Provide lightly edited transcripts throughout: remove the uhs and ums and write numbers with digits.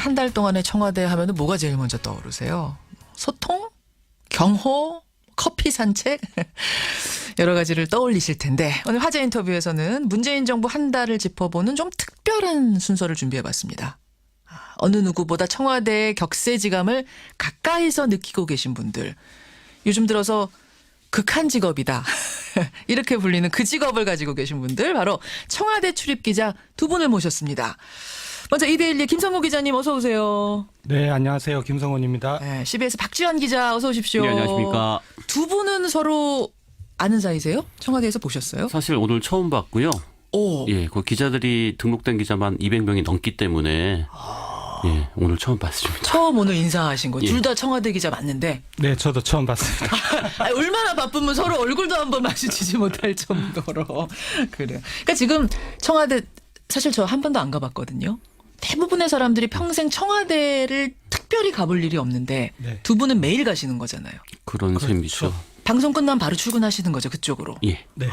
한 달 동안의 청와대 하면은 뭐가 제일 먼저 떠오르세요? 소통? 경호? 커피 산책? 여러 가지를 떠올리실 텐데 오늘 화제 인터뷰에서는 문재인 정부 한 달을 짚어보는 좀 특별한 순서를 준비해봤습니다. 어느 누구보다 청와대의 격세지감을 가까이서 느끼고 계신 분들, 요즘 들어서 극한 직업이다 이렇게 불리는 그 직업을 가지고 계신 분들, 바로 청와대 출입기자 두 분을 모셨습니다. 먼저 이데일리 김성호 기자님 어서 오세요. 네, 안녕하세요. 김성훈입니다. 네, CBS 박지원 기자 어서 오십시오. 네, 안녕하십니까. 두 분은 서로 아는 사이세요? 청와대에서 보셨어요? 사실 오늘 처음 봤고요. 오. 예, 그 기자들이 등록된 기자만 200명이 넘기 때문에 예, 오늘 처음 봤습니다. 처음 오늘 인사하신 거. 예. 둘 다 청와대 기자 맞는데 네, 저도 처음 봤습니다. 아니, 얼마나 바쁘면 서로 얼굴도 한번 마주치지 못할 정도로. 그래요. 그러니까 지금 청와대 사실 저 한 번도 안 가봤거든요. 대부분의 사람들이 평생 청와대를 특별히 가볼 일이 없는데 네. 두 분은 매일 가시는 거잖아요. 그런 그렇죠. 셈이죠. 방송 끝나면 바로 출근하시는 거죠, 그쪽으로. 예. 네.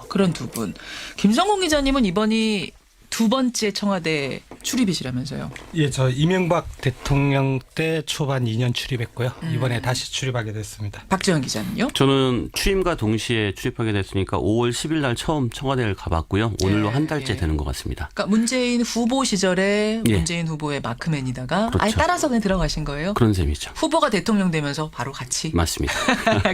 그런 두 분. 김성공 기자님은 이번이 두 번째 청와대 출입이시라면서요. 예, 저 이명박 대통령 때 초반 2년 출입했고요. 이번에 다시 출입하게 됐습니다. 박지원 기자는요? 저는 취임과 동시에 출입하게 됐으니까 5월 10일 날 처음 청와대를 가봤고요. 오늘로 예, 한 달째 예. 되는 것 같습니다. 그러니까 문재인 후보 시절에 예. 문재인 후보의 마크맨이다가 그렇죠. 아예 따라서 그냥 들어가신 거예요? 그런 셈이죠. 후보가 대통령 되면서 바로 같이 맞습니다.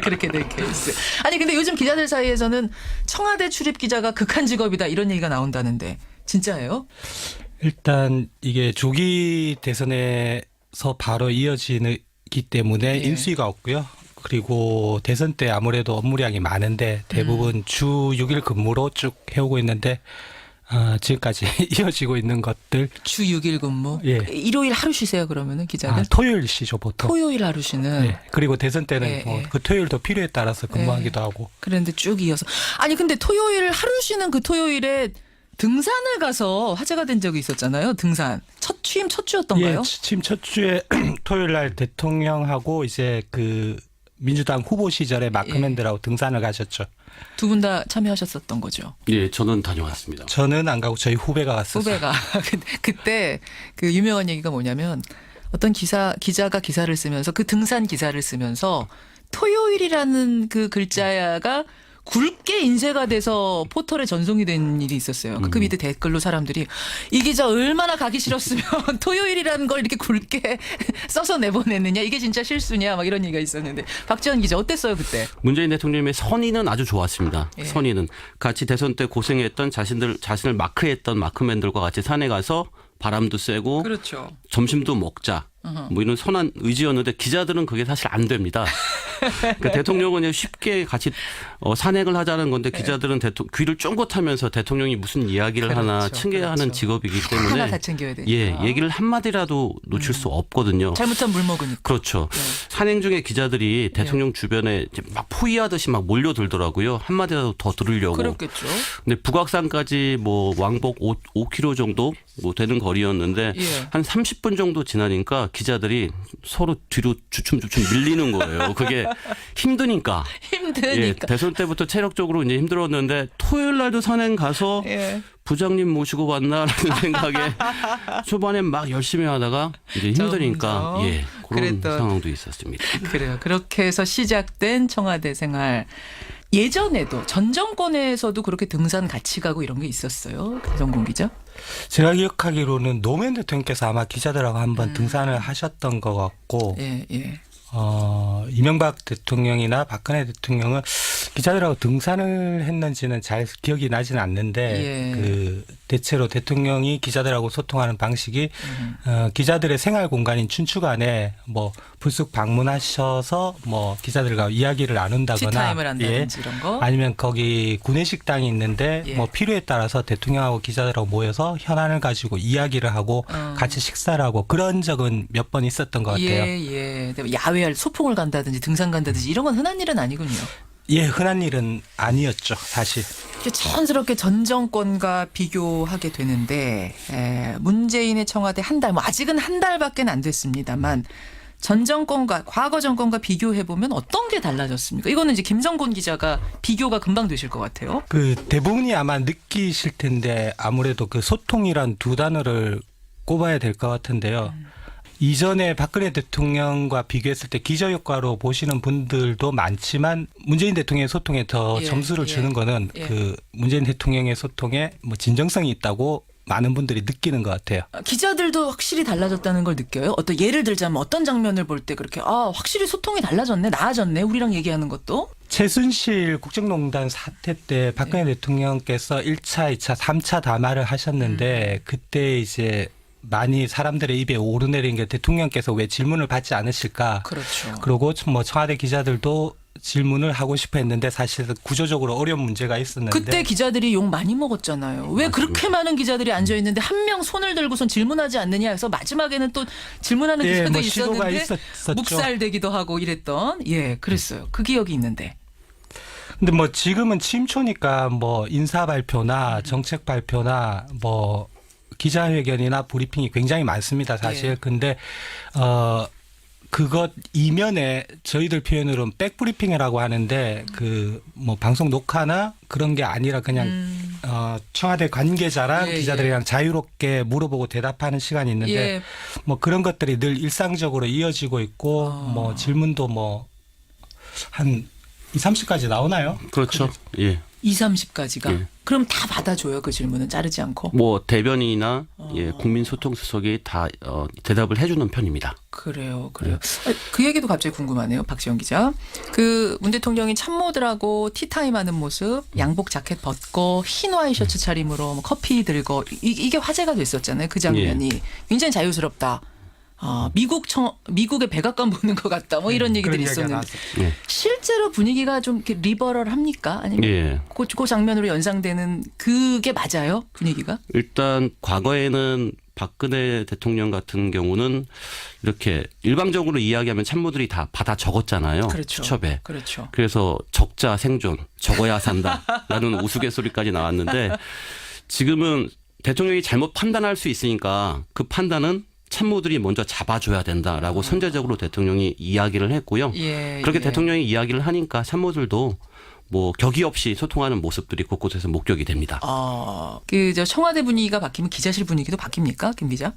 그렇게 된 케이스. 아니 근데 요즘 기자들 사이에서는 청와대 출입 기자가 극한 직업이다 이런 얘기가 나온다는데 진짜예요? 일단 이게 조기 대선에서 바로 이어지기 때문에 예. 인수위가 없고요. 그리고 대선 때 아무래도 업무량이 많은데 대부분 주 6일 근무로 쭉 해오고 있는데 지금까지 이어지고 있는 것들. 주 6일 근무. 예. 일요일 하루 쉬세요 그러면은 기자들? 토요일 쉬죠 보통. 토요일 하루 쉬는. 예. 그리고 대선 때는 예, 뭐 예. 그 토요일도 필요에 따라서 근무하기도 하고. 그런데 쭉 이어서. 아니 근데 토요일 하루 쉬는 그 토요일에 등산을 가서 화제가 된 적이 있었잖아요. 등산. 취임 첫 주였던가요? 예, 취임 첫 주에 토요일 날 대통령하고 이제 그 민주당 후보 시절에 마크맨들하고 등산을 가셨죠. 두 분 다 참여하셨었던 거죠. 예, 저는 다녀왔습니다. 저는 안 가고 저희 후배가 갔었어요. 후배가 그때 그 유명한 얘기가 뭐냐면 어떤 기자가 기사를 쓰면서 그 등산 기사를 쓰면서 토요일이라는 그 글자가 굵게 인쇄가 돼서 포털에 전송이 된 일이 있었어요. 그 밑에 댓글로 사람들이 이 기자 얼마나 가기 싫었으면 토요일이라는 걸 이렇게 굵게 써서 내보냈느냐, 이게 진짜 실수냐, 막 이런 얘기가 있었는데 박지원 기자 어땠어요 그때? 문재인 대통령의 선의는 아주 좋았습니다. 예. 선의는 같이 대선 때 고생했던 자신을 마크했던 마크맨들과 같이 산에 가서 바람도 쐬고 그렇죠. 점심도 먹자. 뭐 이런 선한 의지였는데 기자들은 그게 사실 안 됩니다. 그러니까 대통령은 그냥 쉽게 같이 산행을 하자는 건데 기자들은 귀를 쫑긋하면서 대통령이 무슨 이야기를 하나 그렇죠, 챙겨야 하는 그렇죠. 직업이기 하나 때문에 다 챙겨야 되니까. 예, 얘기를 한마디라도 놓칠 수 없거든요. 잘못하면 물 먹으니까. 그렇죠. 네. 산행 중에 기자들이 대통령 주변에 이제 막 포위하듯이 막 몰려들더라고요. 한마디라도 더 들으려고. 그렇겠죠. 근데 북악산까지 뭐 왕복 5km 정도 뭐 되는 거리였는데 예. 한 30분 정도 지나니까 기자들이 서로 뒤로 주춤주춤 밀리는 거예요. 그게 힘드니까. 예, 힘드니까. 대선 때부터 체력적으로 이제 힘들었는데 토요일 날도 산행 가서 예. 부장님 모시고 왔나라는 생각에 초반에 막 열심히 하다가 이제 힘드니까 점점 예, 그런 그랬던- 상황도 있었습니다. 그래요. 그렇게 해서 시작된 청와대 생활. 예전에도 전 정권에서도 그렇게 등산 같이 가고 이런 게 있었어요. 김성공 기자. 제가 기억하기로는 노무현 대통령께서 아마 기자들하고 한번 등산을 하셨던 것 같고 예, 예. 이명박 대통령이나 박근혜 대통령은 기자들하고 등산을 했는지는 잘 기억이 나지는 않는데 예. 그 대체로 대통령이 기자들하고 소통하는 방식이 기자들의 생활 공간인 춘추관에 뭐 불쑥 방문하셔서 뭐 기자들과 이야기를 나눈다거나 티타임을 한다든지 이런 거. 아니면 거기 구내식당이 있는데 예. 뭐 필요에 따라서 대통령하고 기자들하고 모여서 현안을 가지고 이야기를 하고 같이 식사를 하고 그런 적은 몇 번 있었던 것 같아요. 예. 야외 소풍을 간다든지 등산 간다든지 이런 건 흔한 일은 아니군요. 예, 흔한 일은 아니었죠, 사실. 자연스럽게 전 정권과 비교하게 되는데 문재인의 청와대 한 달, 뭐 아직은 한 달밖에 안 됐습니다만 전 정권과 과거 정권과 비교해 보면 어떤 게 달라졌습니까? 이거는 이제 김성곤 기자가 비교가 금방 되실 것 같아요. 그 대부분이 아마 느끼실 텐데 아무래도 그 소통이란 두 단어를 꼽아야 될 것 같은데요. 이전에 박근혜 대통령과 비교했을 때 기저효과로 보시는 분들도 많지만 문재인 대통령의 소통에 더 예, 점수를 예, 주는 거는 예. 그 문재인 대통령의 소통에 뭐 진정성이 있다고 많은 분들이 느끼는 것 같아요. 기자들도 확실히 달라졌다는 걸 느껴요? 어떤 예를 들자면 어떤 장면을 볼 때 그렇게 확실히 소통이 달라졌네, 나아졌네, 우리랑 얘기하는 것도. 최순실 국정농단 사태 때 박근혜 대통령께서 1차, 2차, 3차 담화를 하셨는데 그때 이제 많이 사람들의 입에 오르내린 게 대통령께서 왜 질문을 받지 않으실까. 그렇죠. 그리고 뭐 청와대 기자들도 질문을 하고 싶어 했는데 사실 구조적으로 어려운 문제가 있었는데 그때 기자들이 욕 많이 먹었잖아요. 왜 그렇게 많은 기자들이 앉아 있는데 한 명 손을 들고선 질문하지 않느냐 해서 마지막에는 또 질문하는 예, 기자도 뭐 시도가 있었는데 있었죠. 묵살되기도 하고 이랬던 그랬어요. 그 기억이 있는데. 근데 뭐 지금은 침초니까 뭐 인사 발표나 정책 발표나 뭐 기자회견이나 브리핑이 굉장히 많습니다, 사실. 예. 근데 그것 이면에 저희들 표현으로는 백브리핑이라고 하는데 그 뭐 방송 녹화나 그런 게 아니라 그냥 청와대 관계자랑 예, 기자들이랑 자유롭게 물어보고 대답하는 시간이 있는데 예. 뭐 그런 것들이 늘 일상적으로 이어지고 있고 뭐 질문도 뭐 한 2, 30까지 나오나요? 그렇죠. 예. 2, 30까지가. 예. 그럼 다 받아줘요, 그 질문은 자르지 않고. 뭐 대변인이나 국민소통수석이 다 대답을 해주는 편입니다. 그래요. 그 얘기도 갑자기 궁금하네요, 박지원 기자. 그 문 대통령이 참모들하고 티타임 하는 모습, 양복 자켓 벗고 흰 와이셔츠 차림으로 뭐 커피 들고 이게 화제가 됐었잖아요, 그 장면이. 굉장히 자유스럽다. 미국의 백악관 보는 것 같다. 뭐 이런 얘기들이 그런 이야기가 있었는데 나왔어요. 예. 실제로 분위기가 좀 이렇게 리버럴합니까? 아니면 예. 그 장면으로 연상되는 그게 맞아요? 분위기가? 일단 과거에는 박근혜 대통령 같은 경우는 이렇게 일방적으로 이야기하면 참모들이 다 받아 적었잖아요. 그렇죠. 수첩에. 그렇죠. 그래서 적자 생존, 적어야 산다라는 우스갯소리까지 나왔는데 지금은 대통령이 잘못 판단할 수 있으니까 그 판단은 참모들이 먼저 잡아줘야 된다라고 선제적으로 대통령이 이야기를 했고요. 그렇게 대통령이 이야기를 하니까 참모들도 뭐 격의 없이 소통하는 모습들이 곳곳에서 목격이 됩니다. 저 청와대 분위기가 바뀌면 기자실 분위기도 바뀝니까, 김 기자?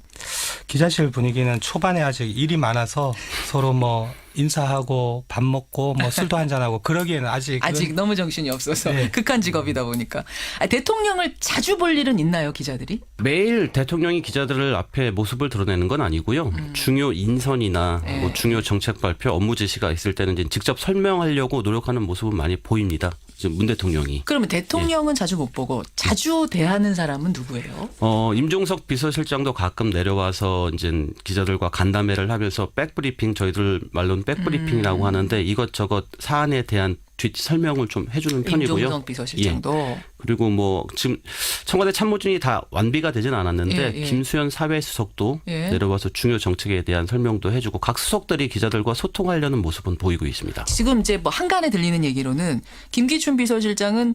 기자실 분위기는 초반에 아직 일이 많아서 서로 뭐 인사하고 밥 먹고 뭐 술도 한잔하고 그러기에는 아직 너무 정신이 없어서 네. 극한 직업이다 보니까. 대통령을 자주 볼 일은 있나요, 기자들이? 매일 대통령이 기자들을 앞에 모습을 드러내는 건 아니고요. 중요 인선이나 뭐 중요 정책 발표, 업무 지시가 있을 때는 이제 직접 설명하려고 노력하는 모습은 많이 보입니다. 지금 문 대통령이. 그러면 대통령은 자주 못 보고 자주 대하는 사람은 누구예요? 임종석 비서실장도 가끔 내려와서 이제 기자들과 간담회를 하면서 백브리핑, 저희들 말로는 백브리핑이라고 하는데 이것저것 사안에 대한 뒷 설명을 좀 해주는 편이고요. 임종석 비서실장도. 예. 그리고 뭐 지금 청와대 참모진이 다 완비가 되진 않았는데 김수현 사회수석도 내려와서 중요 정책에 대한 설명도 해주고 각 수석들이 기자들과 소통하려는 모습은 보이고 있습니다. 지금 이제 뭐 한간에 들리는 얘기로는 김기춘 비서실장은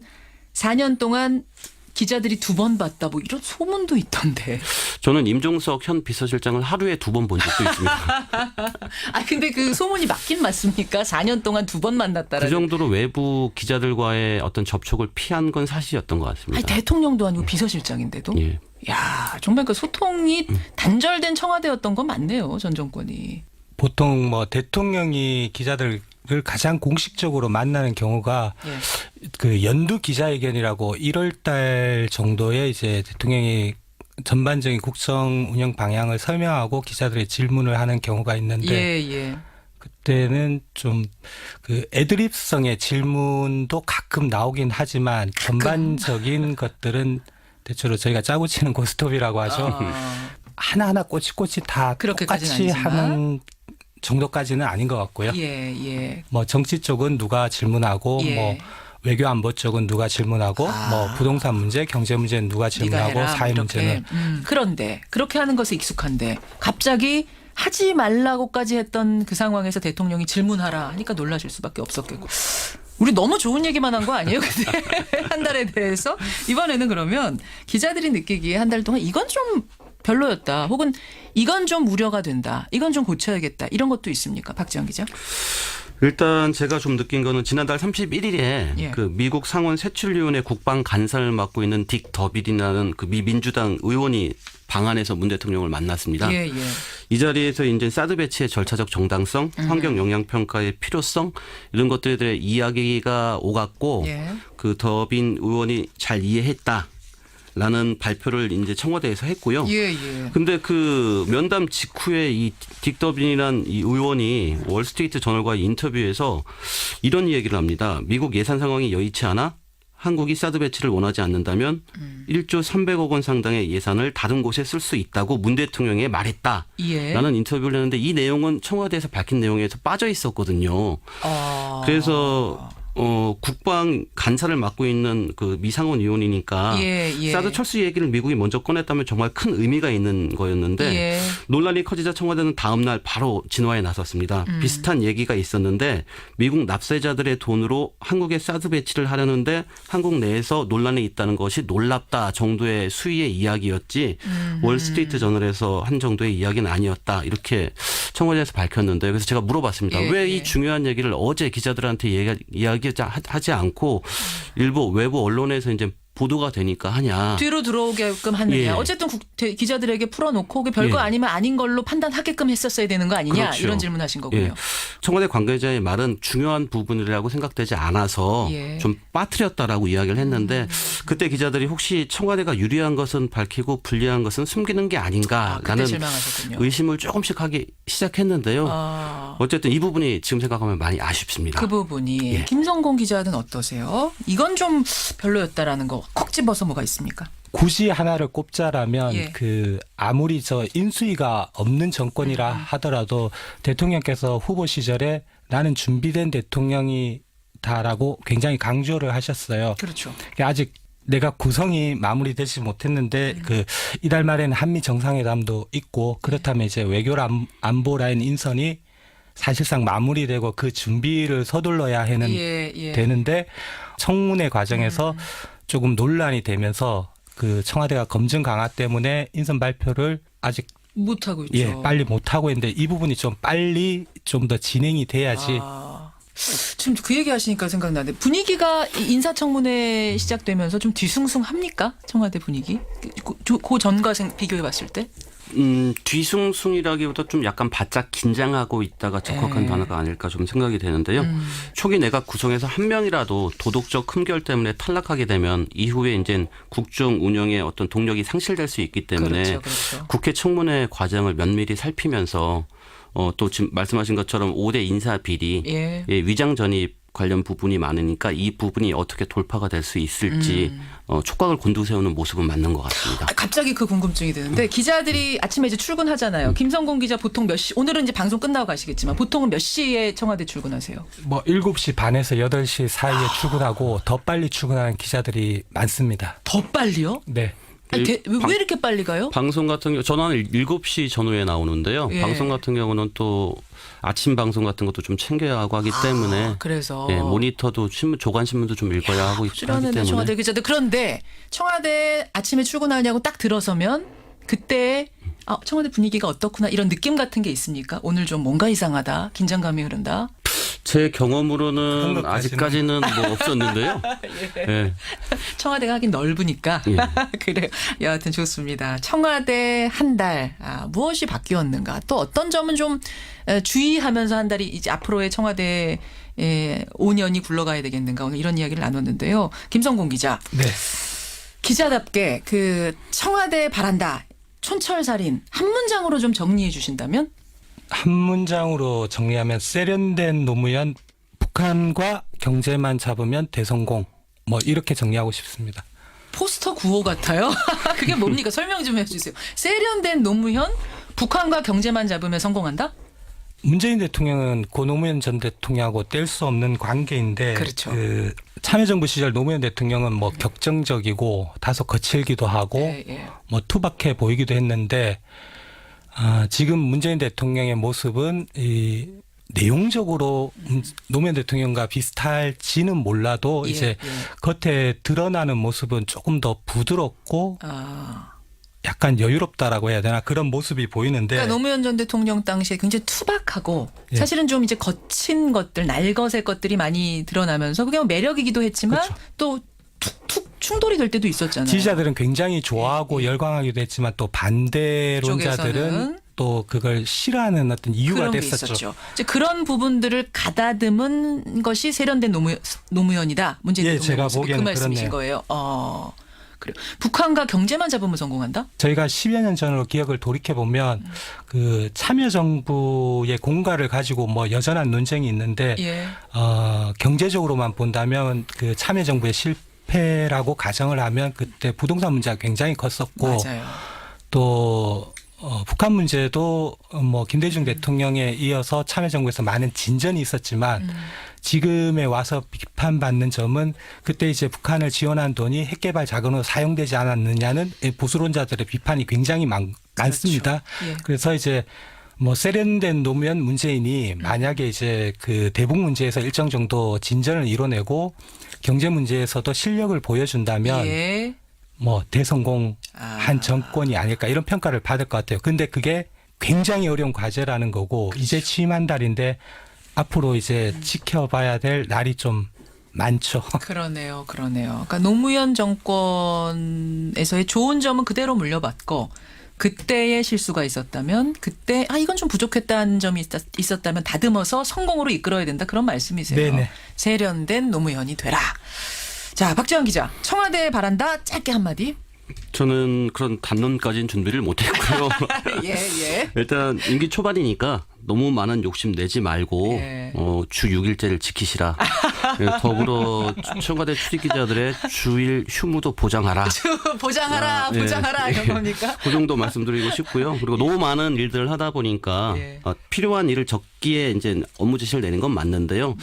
4년 동안 기자들이 2번 봤다 뭐 이런 소문도 있던데. 저는 임종석 현 비서실장을 하루에 2번 본 적도 있습니다. 근데 그 소문이 맞긴 맞습니까? 4년 동안 2번 만났다라는. 그 정도로 외부 기자들과의 어떤 접촉을 피한 건 사실이었던 것 같습니다. 대통령도 아니고 비서실장인데도. 예. 야, 정말 그 소통이 단절된 청와대였던 건 맞네요, 전 정권이. 보통 뭐 대통령이 기자들을 가장 공식적으로 만나는 경우가 그 연두 기자회견이라고 1월 달 정도에 이제 대통령이 전반적인 국정 운영 방향을 설명하고 기자들의 질문을 하는 경우가 있는데 그때는 좀 그 애드립성의 질문도 가끔 나오긴 하지만 전반적인 것들은 대체로 저희가 짜고 치는 고스톱이라고 하죠. 하나하나 꼬치꼬치 다 똑같이 하는 정도까지는 아닌 것 같고요. 뭐 정치 쪽은 누가 질문하고 뭐 외교 안보 쪽은 누가 질문하고 뭐 부동산 문제, 경제 문제는 누가 질문하고 해라, 사회 이렇게. 문제는. 그런데 그렇게 하는 것에 익숙한데 갑자기 하지 말라고까지 했던 그 상황에서 대통령이 질문하라 하니까 놀라실 수밖에 없었겠고. 우리 너무 좋은 얘기만 한 거 아니에요? 근데 한 달에 대해서 이번에는 그러면 기자들이 느끼기에 한 달 동안 이건 좀 별로였다. 혹은 이건 좀 우려가 된다. 이건 좀 고쳐야겠다. 이런 것도 있습니까? 박지원 기자. 일단 제가 좀 느낀 거는 지난달 31일에 예. 그 미국 상원 세출위원회 국방 간사를 맡고 있는 딕 더빌이라는 그 미 민주당 의원이 방 안에서 문 대통령을 만났습니다. 예, 예. 이 자리에서 이제 사드 배치의 절차적 정당성, 환경 영향 평가의 필요성 이런 것들에 대해 이야기가 오갔고 예. 그 더빈 의원이 잘 이해했다. 라는 발표를 이제 청와대에서 했고요. 예, 예. 근데 그 면담 직후에 이 딕더빈이란 이 의원이 월스트리트 저널과의 인터뷰에서 이런 얘기를 합니다. 미국 예산 상황이 여의치 않아 한국이 사드 배치를 원하지 않는다면 1조 300억 원 상당의 예산을 다른 곳에 쓸 수 있다고 문 대통령에 말했다. 예. 라는 인터뷰를 했는데 이 내용은 청와대에서 밝힌 내용에서 빠져 있었거든요. 그래서 국방 간사를 맡고 있는 그 미상원 의원이니까 예, 예. 사드 철수 얘기를 미국이 먼저 꺼냈다면 정말 큰 의미가 있는 거였는데 예. 논란이 커지자 청와대는 다음 날 바로 진화에 나섰습니다. 비슷한 얘기가 있었는데 미국 납세자들의 돈으로 한국에 사드 배치를 하려는데 한국 내에서 논란이 있다는 것이 놀랍다 정도의 수위의 이야기였지 월스트리트 저널에서 한 정도의 이야기는 아니었다. 이렇게 청와대에서 밝혔는데 그래서 제가 물어봤습니다. 예, 왜 이 예. 중요한 얘기를 어제 기자들한테 이야기하지 않고 일부 외부 언론에서 이제 보도가 되니까 하냐. 뒤로 들어오게끔 하느냐. 예. 어쨌든 기자들에게 풀어놓고 그게 별거 예. 아니면 아닌 걸로 판단하게끔 했었어야 되는 거 아니냐. 그렇죠. 이런 질문하신 거군요. 예. 청와대 관계자의 말은 중요한 부분이라고 생각되지 않아서 예. 좀 빠뜨렸다라고 이야기를 했는데 그때 기자들이 혹시 청와대가 유리한 것은 밝히고 불리한 것은 숨기는 게 그때 아닌가라는 실망하셨군요. 의심을 조금씩 하기 시작했는데요. 어쨌든 이 부분이 지금 생각하면 많이 아쉽습니다. 그 부분이 예. 김성공 기자는 어떠세요? 이건 좀 별로였다라는 거 콕 집어서 뭐가 있습니까? 굳이 하나를 꼽자라면 예. 그 아무리 저 인수위가 없는 정권이라 하더라도 대통령께서 후보 시절에 나는 준비된 대통령이다라고 굉장히 강조를 하셨어요. 그렇죠. 아직 내가 구성이 마무리되지 못했는데 그 이달 말에는 한미 정상회담도 있고 그렇다면 이제 외교 안보 라인 인선이 사실상 마무리되고 그 준비를 서둘러야 하는 되는데 청문회 과정에서 조금 논란이 되면서 그 청와대가 검증 강화 때문에 인선 발표를 아직 못하고 있죠. 빨리 못하고 있는데 이 부분이 좀 빨리 좀 더 진행이 돼야지. 지금 그 얘기 하시니까 생각나는데 분위기가 인사청문회 시작되면서 좀 뒤숭숭합니까? 청와대 분위기? 그 전과 비교해 봤을 때? 뒤숭숭이라기보다 좀 약간 바짝 긴장하고 있다가 적합한 단어가 아닐까 좀 생각이 되는데요. 초기 내각 구성에서 한 명이라도 도덕적 흠결 때문에 탈락하게 되면 이후에 이제 국정 운영의 어떤 동력이 상실될 수 있기 때문에 그렇죠. 국회 청문회 과정을 면밀히 살피면서 또 지금 말씀하신 것처럼 5대 인사 비리, 위장 전입 관련 부분이 많으니까 이 부분이 어떻게 돌파가 될 수 있을지 촉각을 곤두세우는 모습은 맞는 것 같습니다. 갑자기 그 궁금증이 드는데 기자들이 아침에 이제 출근하잖아요. 김성공 기자 보통 몇 시? 오늘은 이제 방송 끝나고 가시겠지만 보통은 몇 시에 청와대 출근하세요? 뭐 7시 반에서 8시 사이에 출근하고 더 빨리 출근하는 기자들이 많습니다. 더 빨리요? 네. 아니, 왜 이렇게 빨리 가요? 방송 같은 경우 저는 한 7시 전후에 나오는데요. 예. 방송 같은 경우는 또 아침 방송 같은 것도 좀 챙겨야 하고 하기 때문에 그래서 모니터도 조간 신문도 좀 읽어야 하고 하기 부지런하네 때문에 청와대 기자들. 그런데 청와대 아침에 출근하냐고 딱 들어서면 그때 청와대 분위기가 어떻구나 이런 느낌 같은 게 있습니까? 오늘 좀 뭔가 이상하다, 긴장감이 흐른다. 제 그런 경험으로는 것까지는. 아직까지는 뭐 없었는데요. 예. 청와대가 하긴 넓으니까. 예. 그래요. 여하튼 좋습니다. 청와대 한 달 무엇이 바뀌었는가? 또 어떤 점은 좀 주의하면서 한 달이 이제 앞으로의 청와대 5년이 굴러가야 되겠는가? 오늘 이런 이야기를 나눴는데요. 김성공 기자. 네. 기자답게 그 청와대 바란다. 촌철살인 한 문장으로 좀 정리해 주신다면? 한 문장으로 정리하면 세련된 노무현, 북한과 경제만 잡으면 대성공. 뭐 이렇게 정리하고 싶습니다. 포스터 구호 같아요. 그게 뭡니까? 설명 좀 해주세요. 세련된 노무현, 북한과 경제만 잡으면 성공한다? 문재인 대통령은 고 노무현 전 대통령하고 뗄 수 없는 관계인데 그렇죠. 그 참여정부 시절 노무현 대통령은 뭐 격정적이고 다소 거칠기도 하고 뭐 투박해 보이기도 했는데 지금 문재인 대통령의 모습은 이 내용적으로 노무현 대통령과 비슷할지는 몰라도 이제 겉에 드러나는 모습은 조금 더 부드럽고 약간 여유롭다라고 해야 되나 그런 모습이 보이는데 그러니까 노무현 전 대통령 당시에 굉장히 투박하고 예. 사실은 좀 이제 거친 것들, 날것의 것들이 많이 드러나면서 그게 뭐 매력이기도 했지만 그렇죠. 또 툭툭 충돌이 될 때도 있었잖아요. 지지자들은 굉장히 좋아하고 열광하기도 했지만 또 반대론자들은 쪽에서는 또 그걸 싫어하는 어떤 이유가 그런 게 됐었죠. 있었죠. 이제 그런 부분들을 가다듬은 것이 세련된 노무현이다. 문재인 예, 대통령 제가 모습이 보기에는 그 말씀이신 그렇네요. 거예요. 그래요. 북한과 경제만 잡으면 성공한다? 저희가 10여 년 전으로 기억을 돌이켜 보면 그 참여정부의 공과를 가지고 뭐 여전한 논쟁이 있는데 예. 경제적으로만 본다면 그 참여정부의 실패라고 가정을 하면 그때 부동산 문제가 굉장히 컸었고 맞아요. 또 북한 문제도 뭐 김대중 대통령에 이어서 참여정부에서 많은 진전이 있었지만 지금에 와서 비판받는 점은 그때 이제 북한을 지원한 돈이 핵개발 자금으로 사용되지 않았느냐는 보수론자들의 비판이 굉장히 많습니다. 예. 그래서 이제 뭐 세련된 노무현 문재인이 만약에 이제 그 대북 문제에서 일정 정도 진전을 이뤄내고 경제 문제에서도 실력을 보여준다면 예. 뭐 대성공한 정권이 아닐까 이런 평가를 받을 것 같아요. 근데 그게 굉장히 어려운 과제라는 거고 이제 취임 한 달인데 앞으로 이제 지켜봐야 될 날이 좀 많죠. 그러네요. 그러니까 노무현 정권에서의 좋은 점은 그대로 물려받고 그때의 실수가 있었다면 그때 이건 좀 부족했다는 점이 있었다면 다듬어서 성공으로 이끌어야 된다. 그런 말씀이세요. 네네. 세련된 노무현이 되라. 자, 박지원 기자. 청와대에 바란다. 짧게 한마디. 저는 그런 담론까지는 준비를 못했고요. 예. 일단 임기 초반이니까 너무 많은 욕심 내지 말고 예. 주 6일제를 지키시라. 더불어 청와대 출입기자들의 주일 휴무도 보장하라. 보장하라. 예. 이런 겁니까? 그 정도 말씀드리고 싶고요. 그리고 너무 많은 일들을 하다 보니까 예. 필요한 일을 적기에 이제 업무 지시를 내는 건 맞는데요.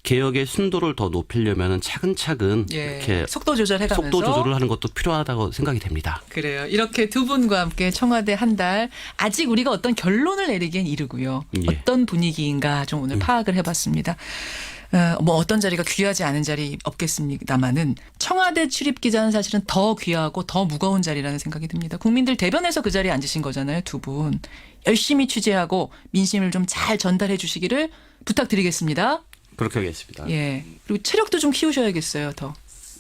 개혁의 순도를 더 높이려면 차근차근 예. 이렇게 속도 조절해가면서. 속도 조절을 하는 것도 필요하다고 생각이 됩니다. 그래요. 이렇게 두 분과 함께 청와대 한 달 아직 우리가 어떤 결론을 내리기엔 이르고요. 예. 어떤 분위기인가 좀 오늘 파악을 해봤습니다. 뭐 어떤 자리가 귀하지 않은 자리 없겠습니다만은 청와대 출입 기자는 사실은 더 귀하고 더 무거운 자리라는 생각이 듭니다. 국민들 대변해서 그 자리에 앉으신 거잖아요. 두 분. 열심히 취재하고 민심을 좀 잘 전달해 주시기를 부탁드리겠습니다. 그렇게 하겠습니다. 예. 그리고 체력도 좀 키우셔야겠어요. 더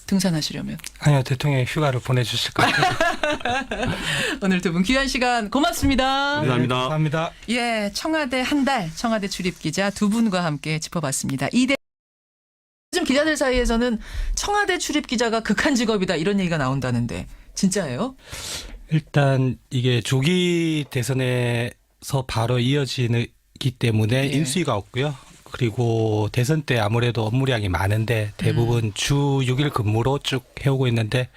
등산하시려면. 아니요, 대통령이 휴가를 보내주실 것 같아요. 오늘 두 분 귀한 시간 고맙습니다. 감사합니다. 네, 감사합니다. 예, 청와대 한 달, 청와대 출입 기자 두 분과 함께 짚어봤습니다. 요즘 기자들 사이에서는 청와대 출입 기자가 극한 직업이다 이런 얘기가 나온다는데 진짜예요? 일단 이게 조기 대선에서 바로 이어지기 때문에 예. 인수위가 없고요. 그리고 대선 때 아무래도 업무량이 많은데 대부분 주 6일 근무로 쭉 해오고 있는데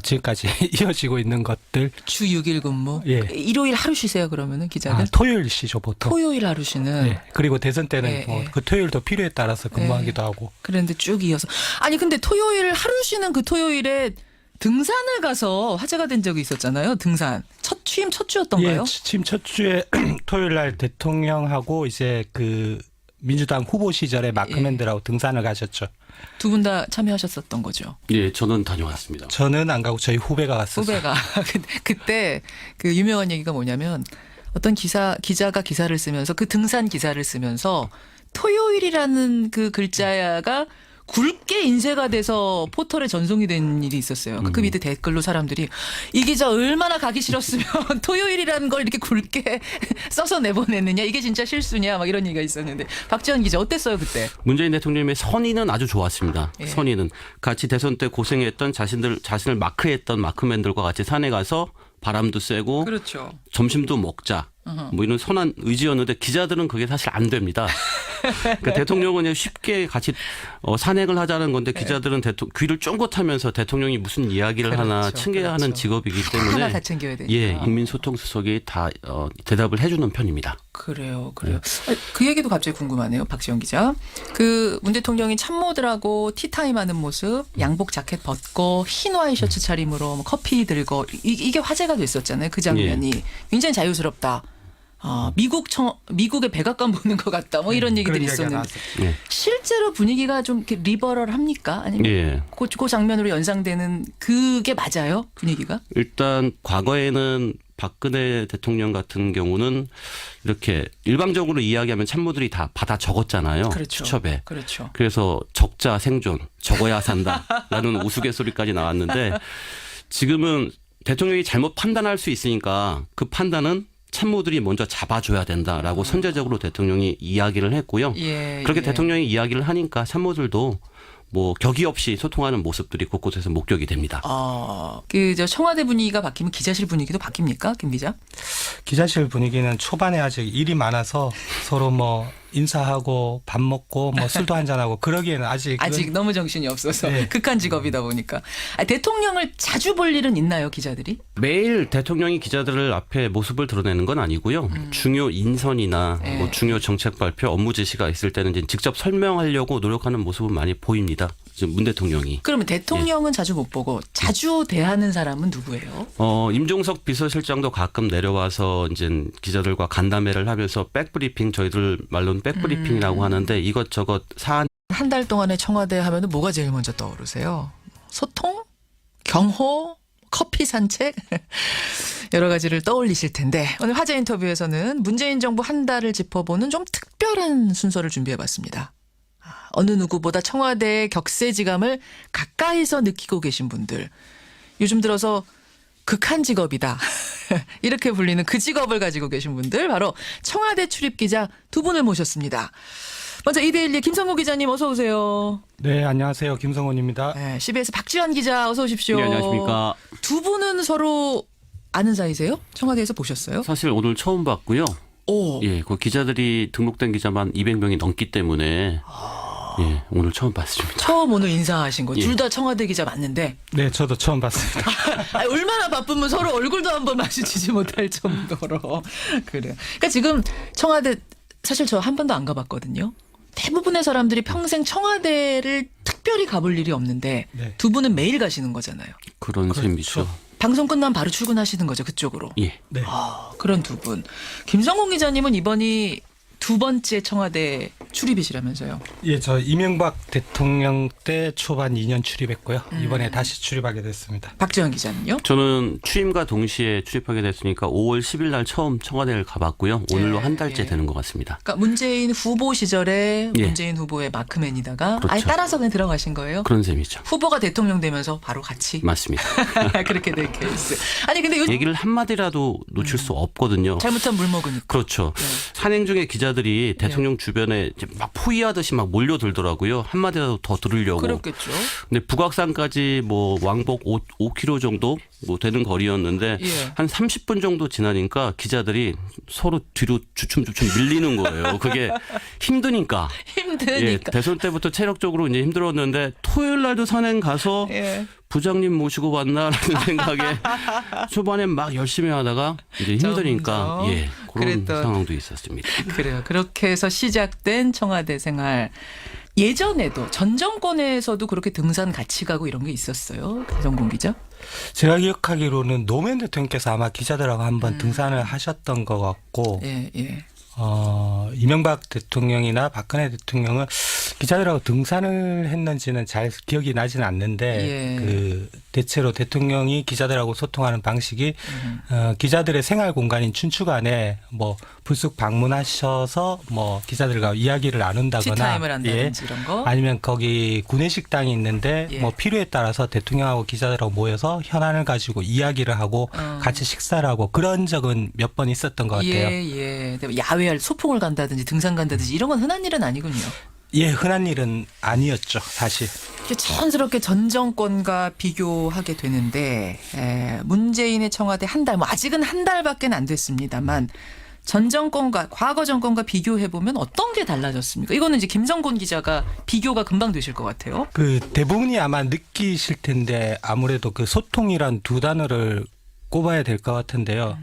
지금까지 이어지고 있는 것들. 주 6일 근무. 예. 일요일 하루 쉬세요 그러면은 기자들? 토요일 쉬죠 보통. 토요일 하루 쉬는. 예. 그리고 대선 때는 예, 뭐 예. 그 토요일도 필요에 따라서 근무하기도 하고. 그런데 쭉 이어서. 아니 근데 토요일 하루 쉬는 그 토요일에 등산을 가서 화제가 된 적이 있었잖아요. 등산. 취임 첫 주였던가요? 예, 취임 첫 주에 토요일 날 대통령하고 이제 그 민주당 후보 시절에 마크맨들하고 등산을 가셨죠. 두 분 다 참여하셨었던 거죠. 예, 저는 다녀왔습니다. 저는 안 가고 저희 후배가 갔었어요. 후배가 그때 그 유명한 얘기가 뭐냐면 어떤 기자가 기사를 쓰면서 그 등산 기사를 쓰면서 토요일이라는 그 글자가 굵게 인쇄가 돼서 포털에 전송이 된 일이 있었어요. 그 밑에 댓글로 사람들이 이 기자 얼마나 가기 싫었으면 토요일이라는 걸 이렇게 굵게 써서 내보냈느냐 이게 진짜 실수냐 막 이런 얘기가 있었는데 박지원 기자 어땠어요 그때? 문재인 대통령의 선의는 아주 좋았습니다. 예. 선의는 같이 대선 때 고생했던 자신을 마크했던 마크맨들과 같이 산에 가서 바람도 쐬고 그렇죠. 점심도 먹자. 뭐 이런 선한 의지였는데 기자들은 그게 사실 안 됩니다. 그러니까 대통령은 쉽게 같이 산행을 하자는 건데 기자들은 귀를 쫑긋하면서 대통령이 무슨 이야기를 하나 그렇죠. 챙겨야 하는 직업이기 하나 때문에 다 챙겨야 되니까. 예, 인민소통수석이 다 대답을 해주는 편입니다. 그래요. 그 얘기도 갑자기 궁금하네요, 박지원 기자. 그 문 대통령이 참모들하고 티타임 하는 모습, 양복 자켓 벗고 흰 와이셔츠 차림으로 뭐 커피 들고 이게 화제가 됐었잖아요. 그 장면이 굉장히 자유스럽다. 미국의 백악관 보는 것 같다. 뭐 이런 얘기들이 있었는데 예. 실제로 분위기가 좀 이렇게 리버럴합니까? 아니면 예. 그 장면으로 연상되는 그게 맞아요? 분위기가? 일단 과거에는 박근혜 대통령 같은 경우는 이렇게 일방적으로 이야기하면 참모들이 다 받아 적었잖아요. 그렇죠. 수첩에. 그렇죠. 그래서 적자 생존, 적어야 산다라는 우스갯소리까지 나왔는데 지금은 대통령이 잘못 판단할 수 있으니까 그 판단은 참모들이 먼저 잡아줘야 된다라고 선제적으로 대통령이 이야기를 했고요. 예, 그렇게 예. 대통령이 이야기를 하니까 참모들도 뭐 격의 없이 소통하는 모습들이 곳곳에서 목격이 됩니다. 저 청와대 분위기가 바뀌면 기자실 분위기도 바뀝니까, 김 기자? 기자실 분위기는 초반에 아직 일이 많아서 서로 뭐 인사하고 밥 먹고 뭐 술도 한잔하고 그러기에는 아직 너무 정신이 없어서 네. 극한 직업이다 보니까. 대통령을 자주 볼 일은 있나요, 기자들이? 매일 대통령이 기자들 앞에 모습을 드러내는 건 아니고요. 중요 인선이나 네. 뭐 중요 정책 발표, 업무 지시가 있을 때는 이제 직접 설명하려고 노력하는 모습은 많이 보입니다. 지금 문 대통령이. 그러면 대통령은 자주 못 보고 자주 대하는 사람은 누구예요? 임종석 비서실장도 가끔 내려와서 이제 기자들과 간담회를 하면서 백브리핑, 저희들 말로는 백브리핑이라고 하는데 이것저것 사안 한 달 동안의 청와대 하면은 뭐가 제일 먼저 떠오르세요? 소통? 경호? 커피 산책? 여러 가지를 떠올리실 텐데 오늘 화제 인터뷰에서는 문재인 정부 한 달을 짚어보는 좀 특별한 순서를 준비해봤습니다. 어느 누구보다 청와대의 격세지감을 가까이서 느끼고 계신 분들, 요즘 들어서 극한 직업이다 이렇게 불리는 그 직업을 가지고 계신 분들, 바로 청와대 출입 기자 두 분을 모셨습니다. 먼저 이데일리 김성호 기자님 어서 오세요. 네, 안녕하세요. 김성훈입니다. 네, CBS 박지원 기자 어서 오십시오. 네, 안녕하십니까. 두 분은 서로 아는 사이세요? 청와대에서 보셨어요? 사실 오늘 처음 봤고요. 오. 예, 그 기자들이 등록된 기자만 200명이 넘기 때문에 예, 오늘 처음 봤습니다. 처음 오늘 인사하신 거. 예. 둘 다 청와대 기자 맞는데 네, 저도 처음 봤습니다. 얼마나 바쁘면 서로 얼굴도 한번 마주치지 못할 정도로. 그래요. 그러니까 지금 청와대 사실 저 한 번도 안 가봤거든요. 대부분의 사람들이 평생 청와대를 특별히 가볼 일이 없는데 네. 두 분은 매일 가시는 거잖아요. 그런 그렇죠. 셈이죠. 방송 끝나면 바로 출근하시는 거죠, 그쪽으로. 예. 네. 그런 두 분. 김성공 기자님은 이번이 두 번째 청와대 출입이시라면서요. 예, 저 이명박 대통령 때 초반 2년 출입했고요. 이번에 다시 출입하게 됐습니다. 박지원 기자는요? 저는 취임과 동시에 출입하게 됐으니까 5월 10일 날 처음 청와대를 가봤고요. 오늘로 한 달째 되는 것 같습니다. 그러니까 문재인 후보 시절에 예. 문재인 후보의 마크맨이다가 그렇죠. 아예 따라서 그냥 들어가신 거예요? 그런 셈이죠. 후보가 대통령 되면서 바로 같이 맞습니다. 그렇게 될 케이스. 아니 근데 요즘 얘기를 한마디라도 놓칠 수 없거든요. 잘못하면 물 먹으니까. 그렇죠. 산행 중에 기자들이 대통령 주변에 이제 막 포위하듯이 막 몰려들더라고요. 한마디라도 더 들으려고. 그렇겠죠. 근데 북악산까지 뭐 왕복 5km 정도 뭐 되는 거리였는데 예. 한 30분 정도 지나니까 기자들이 서로 뒤로 주춤주춤 밀리는 거예요. 그게 힘드니까. 예, 힘드니까. 대선 때부터 체력적으로 이제 힘들었는데 토요일 날도 산행 가서 예. 부장님 모시고 왔나라는 생각에 초반에 막 열심히 하다가 이제 힘드니까 점점 예, 그런 그랬던- 상황도 있었습니다. 그래요. 그렇게 해서 시작된 청와대 생활. 예전에도 전 정권에서도 그렇게 등산 같이 가고 이런 게 있었어요. 김성공 기자. 제가 기억하기로는 노무현 대통령께서 아마 기자들하고 한번 등산을 하셨던 것 같고 예, 예. 이명박 대통령이나 박근혜 대통령은 기자들하고 등산을 했는지는 잘 기억이 나지는 않는데 예. 그 대체로 대통령이 기자들하고 소통하는 방식이 기자들의 생활 공간인 춘추관에 뭐 불쑥 방문하셔서 뭐 기자들과 이야기를 나눈다거나 티타임을 한다든지 이런 거. 아니면 거기 구내식당이 있는데 예. 뭐 필요에 따라서 대통령하고 기자들하고 모여서 현안을 가지고 이야기를 하고 같이 식사를 하고 그런 적은 몇 번 있었던 것 같아요. 예. 근데 야외 소풍을 간다든지 등산 간다든지 이런 건 흔한 일은 아니군요. 예, 흔한 일은 아니었죠, 사실. 이게 자연스럽게 전 정권과 비교하게 되는데 문재인의 청와대 한 달, 뭐 아직은 한 달밖에 안 됐습니다만 전 정권과 과거 정권과 비교해 보면 어떤 게 달라졌습니까? 이거는 이제 김성곤 기자가 비교가 금방 되실 것 같아요. 그 대부분이 아마 느끼실 텐데 아무래도 그 소통이란 두 단어를 꼽아야 될 것 같은데요.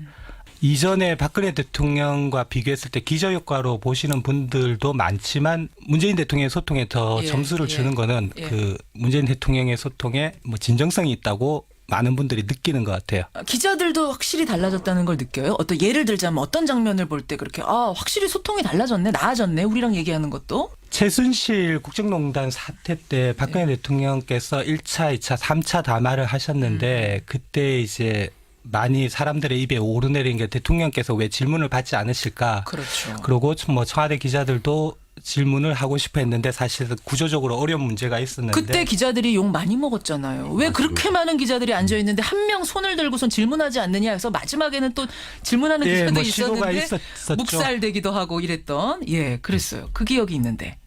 이전에 박근혜 대통령과 비교했을 때 기저효과로 보시는 분들도 많지만 문재인 대통령의 소통에 더 예, 점수를 예, 주는 거는 예. 그 문재인 대통령의 소통에 뭐 진정성이 있다고 많은 분들이 느끼는 것 같아요. 기자들도 확실히 달라졌다는 걸 느껴요? 어떤 예를 들자면 어떤 장면을 볼 때 그렇게 확실히 소통이 달라졌네, 나아졌네, 우리랑 얘기하는 것도? 최순실 국정농단 사태 때 박근혜 대통령께서 1차, 2차, 3차 담화를 하셨는데 그때 이제 많이 사람들의 입에 오르내린 게 대통령께서 왜 질문을 받지 않으실까? 그렇죠. 그리고 뭐 청와대 기자들도 질문을 하고 싶어 했는데 사실 구조적으로 어려운 문제가 있었는데 그때 기자들이 욕 많이 먹었잖아요. 왜 그렇게 많은 기자들이 앉아 있는데 한 명 손을 들고선 질문하지 않느냐 해서 마지막에는 또 질문하는 예, 기자도 뭐 시도가 있었는데 있었죠. 묵살되기도 하고 이랬던 그랬어요. 그 기억이 있는데.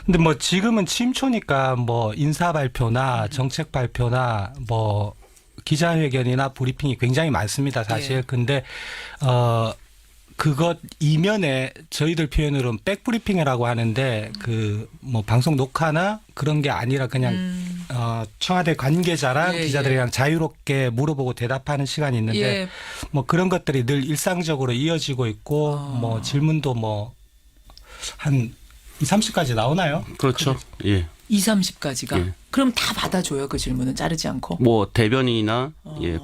근데 뭐 지금은 침초니까 뭐 인사 발표나 정책 발표나 뭐 기자회견이나 브리핑이 굉장히 많습니다, 사실. 예. 근데 그것 이면에 저희들 표현으로는 백브리핑이라고 하는데 그 뭐 방송 녹화나 그런 게 아니라 그냥 청와대 관계자랑 예, 기자들이랑 자유롭게 물어보고 대답하는 시간이 있는데 예. 뭐 그런 것들이 늘 일상적으로 이어지고 있고 뭐 질문도 뭐 한 2, 30까지 나오나요? 그렇죠. 예. 2, 30까지가. 예. 그럼 다 받아줘요, 그 질문은 자르지 않고. 뭐 대변인이나 예.